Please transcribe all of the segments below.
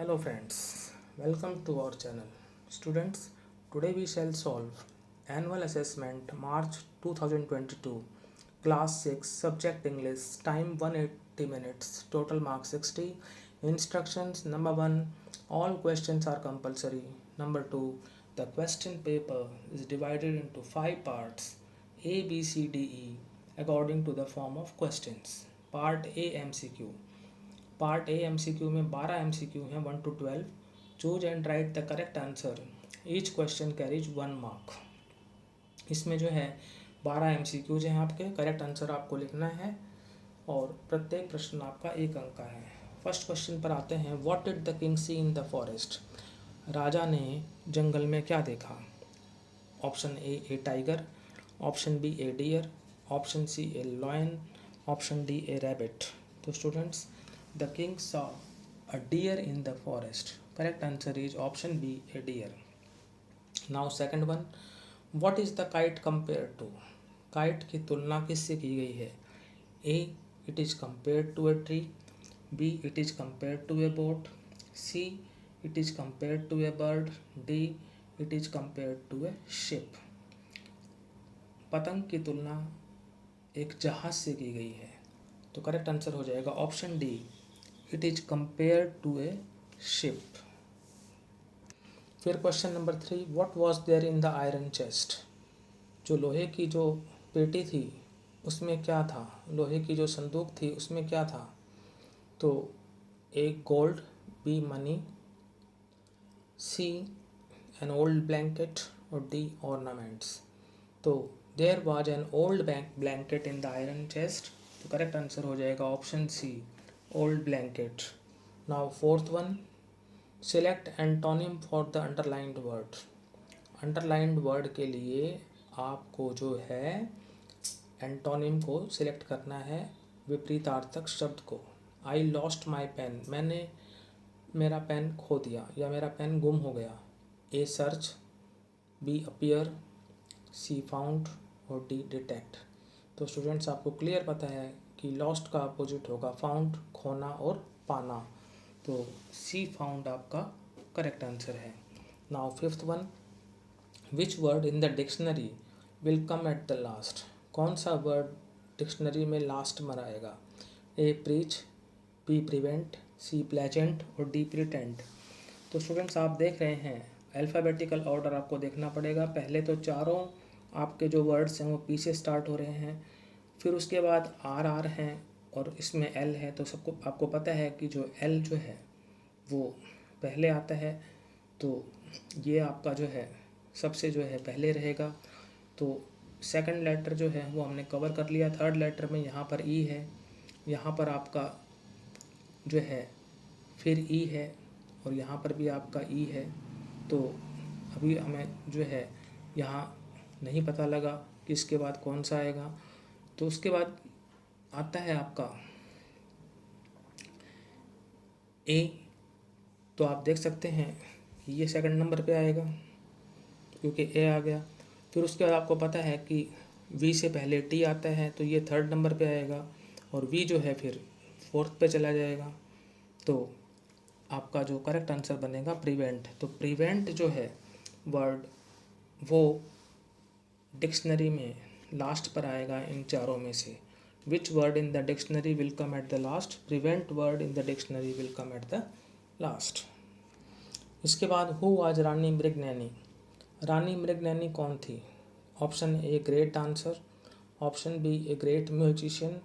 Hello friends, welcome to our channel. Students, today we shall solve Annual Assessment March 2022, Class 6, Subject English, time 180 minutes, total marks 60. Instructions: Number 1, all questions are compulsory. Number 2, the question paper is divided into 5 parts A, B, C, D, E according to the form of questions. Part A MCQ. Part A MCQ में 12 MCQ हैं 1 to 12. Choose and right the correct answer. Each question carries 1 mark. इसमें जो है 12 MCQs हैं आपके. Correct answer आपको लिखना है और प्रत्येक प्रश्न आपका 1 अंक का है. फर्स्ट क्वेश्चन पर आते हैं. What did the king see in the forest? राजा ने जंगल में क्या देखा? Option A tiger, option B a deer, option C a lion, option D a rabbit. तो students, the king saw a deer in the forest. Correct answer is option B, a deer. Now second one, what is the kite compared to? Kite की तुलना किससे की गई है? A, it is compared to a tree. B, it is compared to a boat. C, it is compared to a bird. D, it is compared to a ship. पतंग की तुलना एक जहाज से की गई है. तो करेक्ट आंसर हो जाएगा option D, it is compare to a ship. फिर question number 3, what was there in the iron chest? जो लोहे की जो पेटी थी उसमें क्या था? लोहे की जो संदूक थी उसमें क्या था? तो A gold, B money, C an old blanket और डी ऑर्नामेंट्स. तो there was an old blanket in the iron chest. तो करेक्ट आंसर हो जाएगा option C, old blanket. Now fourth one, select antonym for the underlined word. Underlined word के लिए आपको जो है एंटोनिम को सिलेक्ट करना है, विपरीतार्थक शब्द को. आई लॉस्ट माई पेन, मैंने मेरा पेन खो दिया या मेरा पेन गुम हो गया. ए सर्च, बी अपीयर, सी फाउंड और डी डिटेक्ट. तो स्टूडेंट्स, आपको क्लियर पता है कि लॉस्ट का अपोजिट होगा फाउंड, खोना और पाना. तो सी फाउंड आपका करेक्ट आंसर है. Now fifth one, which word in the dictionary will come at the last? कौन सा वर्ड डिक्शनरी में लास्ट में आएगा? ए प्रीच, बी प्रिवेंट, सी प्लेजेंट और डी प्रिटेंड. तो स्टूडेंट्स, आप देख रहे हैं अल्फ़ाबेटिकल ऑर्डर आपको देखना पड़ेगा. पहले तो चारों आपके जो वर्ड्स हैं वो पी से स्टार्ट हो रहे हैं, फिर उसके बाद आर हैं और इसमें एल है. तो सबको आपको पता है कि जो एल जो है वो पहले आता है, तो ये आपका जो है सबसे जो है पहले रहेगा. तो सेकंड लेटर जो है वो हमने कवर कर लिया. थर्ड लेटर में यहाँ पर ई है, यहाँ पर आपका जो है फिर ई है और यहाँ पर भी आपका ई है. तो अभी हमें जो है यहाँ नहीं पता लगा कि इसके बाद कौन सा आएगा. तो उसके बाद आता है आपका ए. तो आप देख सकते हैं कि ये सेकंड नंबर पे आएगा क्योंकि ए आ गया. फिर उसके बाद आपको पता है कि वी से पहले टी आता है, तो ये थर्ड नंबर पे आएगा और वी जो है फिर फोर्थ पे चला जाएगा. तो आपका जो करेक्ट आंसर बनेगा प्रिवेंट. तो प्रिवेंट जो है वर्ड वो डिक्शनरी में लास्ट पर आएगा इन चारों में से. Which word in the dictionary will come at the last? Prevent word in the dictionary will come at the last. इसके बाद हु वाज रानी मृगनयनी? रानी मृगनयनी कौन थी? Option A great dancer, option B a great musician,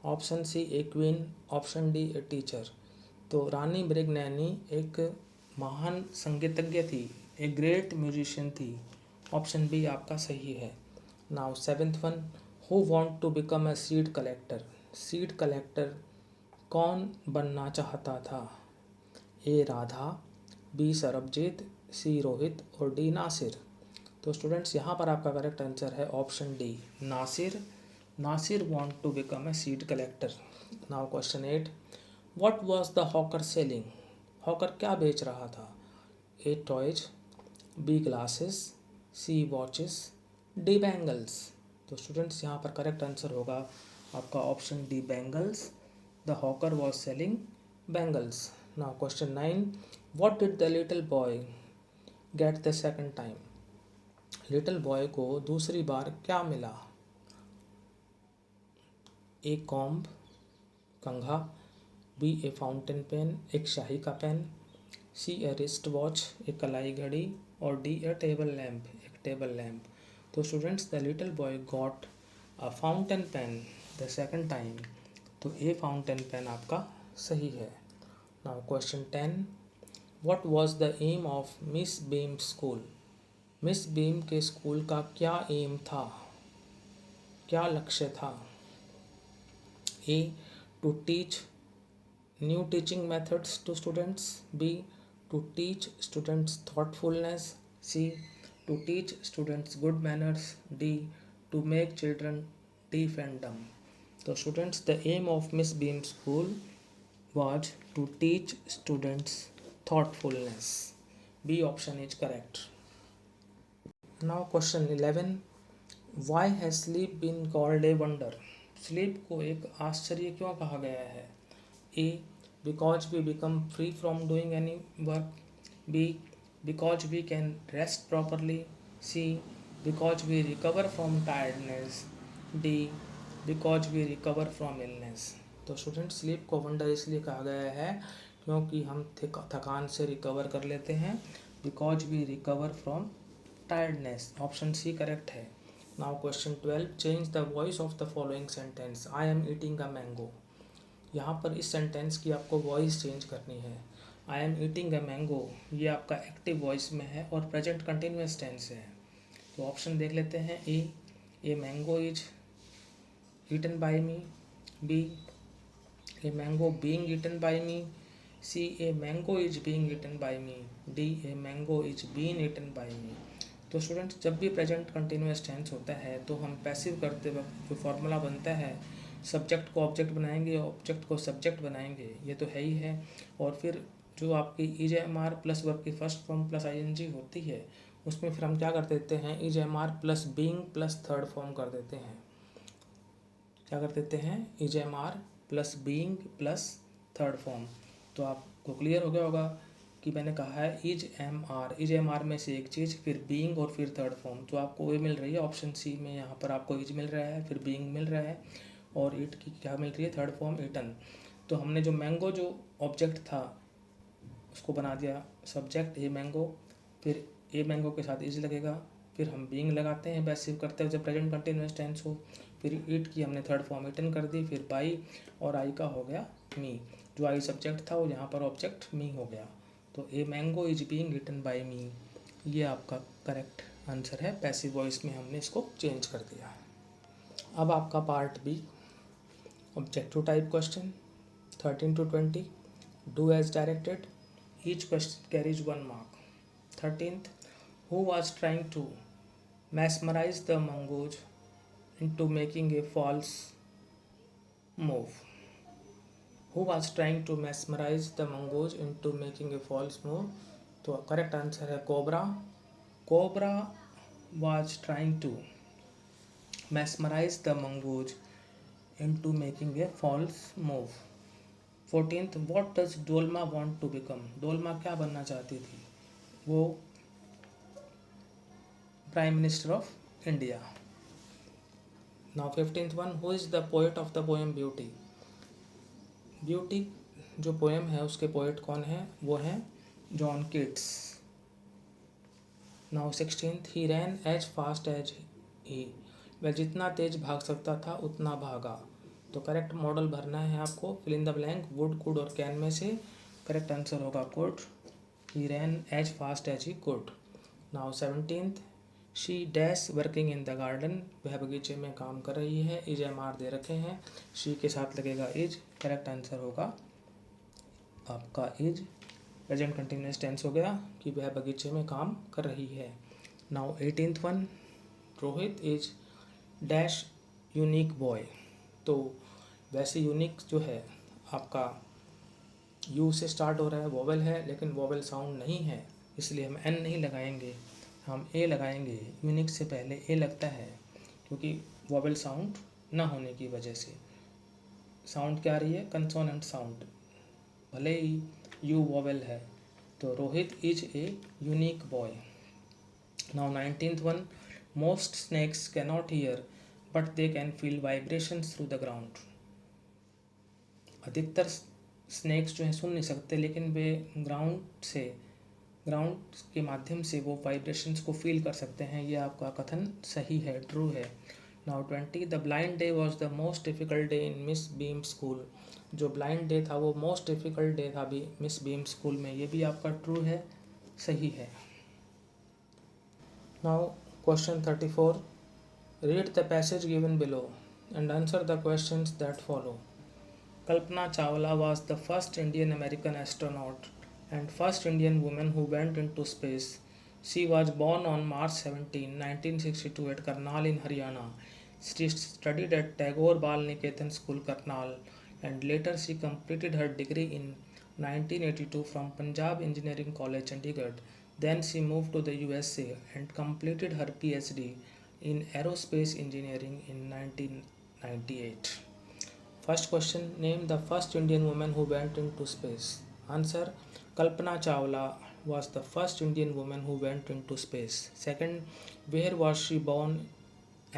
option C a queen, option D a teacher. तो रानी मृगनयनी एक महान संगीतज्ञ थी, एक ग्रेट म्यूजिशियन थी. ऑप्शन बी आपका सही है. Now seventh one, who want to become a seed collector? Seed collector कौन बनना चाहता था? A Radha, B Sarabjit, C Rohit और डी नासिर. तो स्टूडेंट्स, यहाँ पर आपका करेक्ट आंसर है option D, Nasir. Nasir want to become a seed collector. Now question 8, what was the hawker selling? Hawker क्या बेच रहा था? A toys, B glasses, C watches, D bangles. तो स्टूडेंट्स, यहाँ पर करेक्ट आंसर होगा आपका option D bangles. The hawker was selling bangles. Now question 9. What did the little boy get the second time? Little boy को दूसरी बार क्या मिला? ए कॉम्ब, कंघा, बी ए फाउंटेन पेन, एक शाही का pen, C a wrist watch, एक कलाई घड़ी, और डी ए टेबल लैम्प, एक टेबल लैम्प. तो students, the little boy got a fountain pen the second time. तो ए फाउंटेन पेन आपका सही है. Now question 10. What was the aim of Miss Beam school? Miss Beam के school का क्या aim था, क्या लक्ष्य था? A to teach new teaching methods to students, B to teach students thoughtfulness, C to teach students good manners, D to make children deaf and dumb. So students, the aim of Miss Beam School was to teach students thoughtfulness. B option is correct. Now question 11. Why has sleep been called a wonder? Sleep को एक आश्चर्य क्यों कहा गया है? A. Because we become free from doing any work. B. Because we can rest properly. C. Because we recover from tiredness. D. Because we recover from illness. तो student, sleep को wonder इसलिए कहा गया है क्योंकि हम थकान से रिकवर कर लेते हैं. Because we recover from tiredness. Option C correct है. Now question 12. Change the voice of the following sentence. I am eating a mango. यहाँ पर इस सेंटेंस की आपको वॉइस चेंज करनी है. आई एम ईटिंग अ मैंगो ये आपका एक्टिव वॉइस में है और प्रेजेंट कंटिन्यूस टेंस है. तो ऑप्शन देख लेते हैं. A mango is eaten by me. B a mango being eaten by me. C a mango is being eaten by me. D a mango is been eaten by me. तो students, जब भी present continuous tense होता है तो हम passive करते वक्त जो फॉर्मूला बनता है, सब्जेक्ट को ऑब्जेक्ट बनाएंगे, ऑब्जेक्ट को सब्जेक्ट बनाएंगे, ये तो है ही है. और फिर जो आपकी is am are plus verb की first form plus I N G होती है, उसमें फिर हम क्या कर देते हैं, is am are plus being plus third form कर देते हैं. क्या कर देते हैं, is am are plus being plus third form. तो आपको क्लियर हो गया होगा कि मैंने कहा है इज एम आर में से एक चीज़, फिर बीइंग और फिर थर्ड फॉर्म. तो आपको ये मिल रही है ऑप्शन सी में. यहाँ पर आपको इज मिल रहा है, फिर बीइंग मिल रहा है, और ईट की क्या मिल रही है, थर्ड फॉर्म ईटन. तो हमने जो मैंगो जो ऑब्जेक्ट था उसको बना दिया सब्जेक्ट ए मैंगो, फिर ए मैंगो के साथ इज लगेगा, फिर हम बीइंग लगाते हैं पैसिव करते हैं जब प्रेजेंट कंटिन्यूअस टेंस हो, फिर ईट की हमने थर्ड फॉर्म ईटन कर दी, फिर बाई, और आई का हो गया मी. जो आई सब्जेक्ट था वो यहाँ पर ऑब्जेक्ट मी हो गया. तो a mango is being eaten by me, ये आपका करेक्ट आंसर है. पैसिव वॉइस में हमने इसको चेंज कर दिया. अब आपका part B, objective type question 13 to 20. Do as directed. Each question carries 1 mark. 13th. Who was trying to mesmerize the mongoose into making a false move? Who was trying to mesmerize the mongoose into making a false move? तो correct answer है cobra. Cobra was trying to mesmerize the mongoose into making a false move. 14th. What does Dolma want to become? Dolma क्या बनना चाहती थी? वो prime minister of India. Now 15th one. Who is the poet of the poem beauty? Beauty जो poem है उसके poet कौन है? वो हैं John Keats. Now 16th. He ran as fast as he. वह जितना तेज भाग सकता था उतना भागा. तो करेक्ट मॉडल भरना है आपको. Fill in the blank would, could और कैन में से. करेक्ट आंसर होगा could. He ran as fast as he could. Now 17th. She dash working in the garden. वह बगीचे में काम कर रही है. इज एम आर दे रखे हैं, शी के साथ लगेगा इज. करेक्ट आंसर होगा आपका इज. प्रेजेंट कंटिन्यूअस टेंस हो गया कि वह बगीचे में काम कर रही है. Now 18th one. Rohit is dash unique boy. तो वैसे यूनिक जो है आपका यू से स्टार्ट हो रहा है, वोवेल है, लेकिन वोवेल साउंड नहीं है, इसलिए हम एन नहीं लगाएंगे, हम ए लगाएंगे. यूनिक से पहले ए लगता है क्योंकि वोवेल साउंड ना होने की वजह से. साउंड क्या आ रही है, कंसोनेंट साउंड. भले ही यू वोवेल है। तो Rohit is a unique boy. Now 19th one, most snakes cannot hear but they can feel vibrations through the ground. अधिकतर स्नेक्स जो है सुन नहीं सकते, लेकिन वे ग्राउंड के माध्यम से वो वाइब्रेशंस को फील कर सकते हैं। ये आपका कथन सही है, ट्रू है। Now 20, the blind day was the most difficult day in miss Beam school. जो ब्लाइंड डे था वो मोस्ट डिफ़िकल्ट डे था भी मिस बीम स्कूल में। ये भी आपका ट्रू है, सही है। Now question 34, read the passage given below and answer the questions that follow. Kalpana Chawla was the first Indian American astronaut and first Indian woman who went into space. She was born on March 17, 1962 at Karnal in Haryana. She studied at Tagore Bal Niketan School, Karnal, and later she completed her degree in 1982 from Punjab Engineering College, Chandigarh. Then she moved to the USA and completed her PhD in aerospace engineering in 1998. First question, name the first Indian woman who went into space. Answer, Kalpana Chawla was the first Indian woman who went into space. Second, where was she born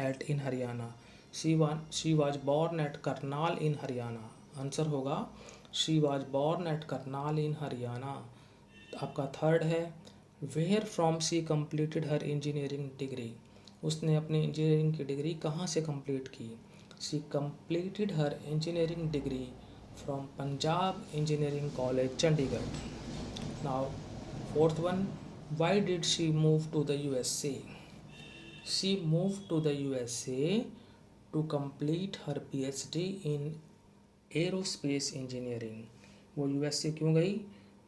at in Haryana? She was born at Karnal in Haryana. Answer होगा she was born at Karnal in Haryana. आपका third है, where from she completed her engineering degree. उसने अपनी engineering की degree कहाँ से complete की? She completed her engineering degree from Punjab Engineering College, Chandigarh. Now, fourth one, why did she move to the USA? She moved to the USA to complete her PhD in aerospace engineering. वो USA क्यों गई?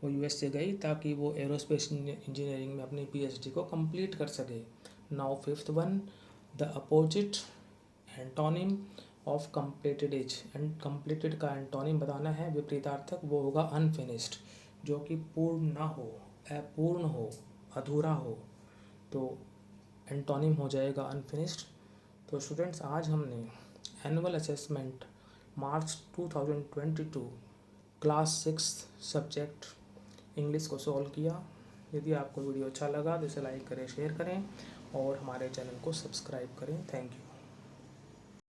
वो USA गई ताकि वो aerospace engineering में अपनी PhD को कंप्लीट कर सके। Now fifth one, the opposite antonym of completed is. And completed का एंटोनिम बताना है, विपरीतार्थक, वो होगा अनफिनिश्ड, जो कि पूर्ण ना हो, अपूर्ण हो, अधूरा हो, तो एंटोनिम हो जाएगा अनफिनिश्ड। तो स्टूडेंट्स, आज हमने एनुअल असेसमेंट मार्च 2022 क्लास 6 सब्जेक्ट इंग्लिश को सॉल्व किया। यदि आपको वीडियो अच्छा लगा तो इसे लाइक करें, शेयर करें और हमारे चैनल को सब्सक्राइब करें। Thank you.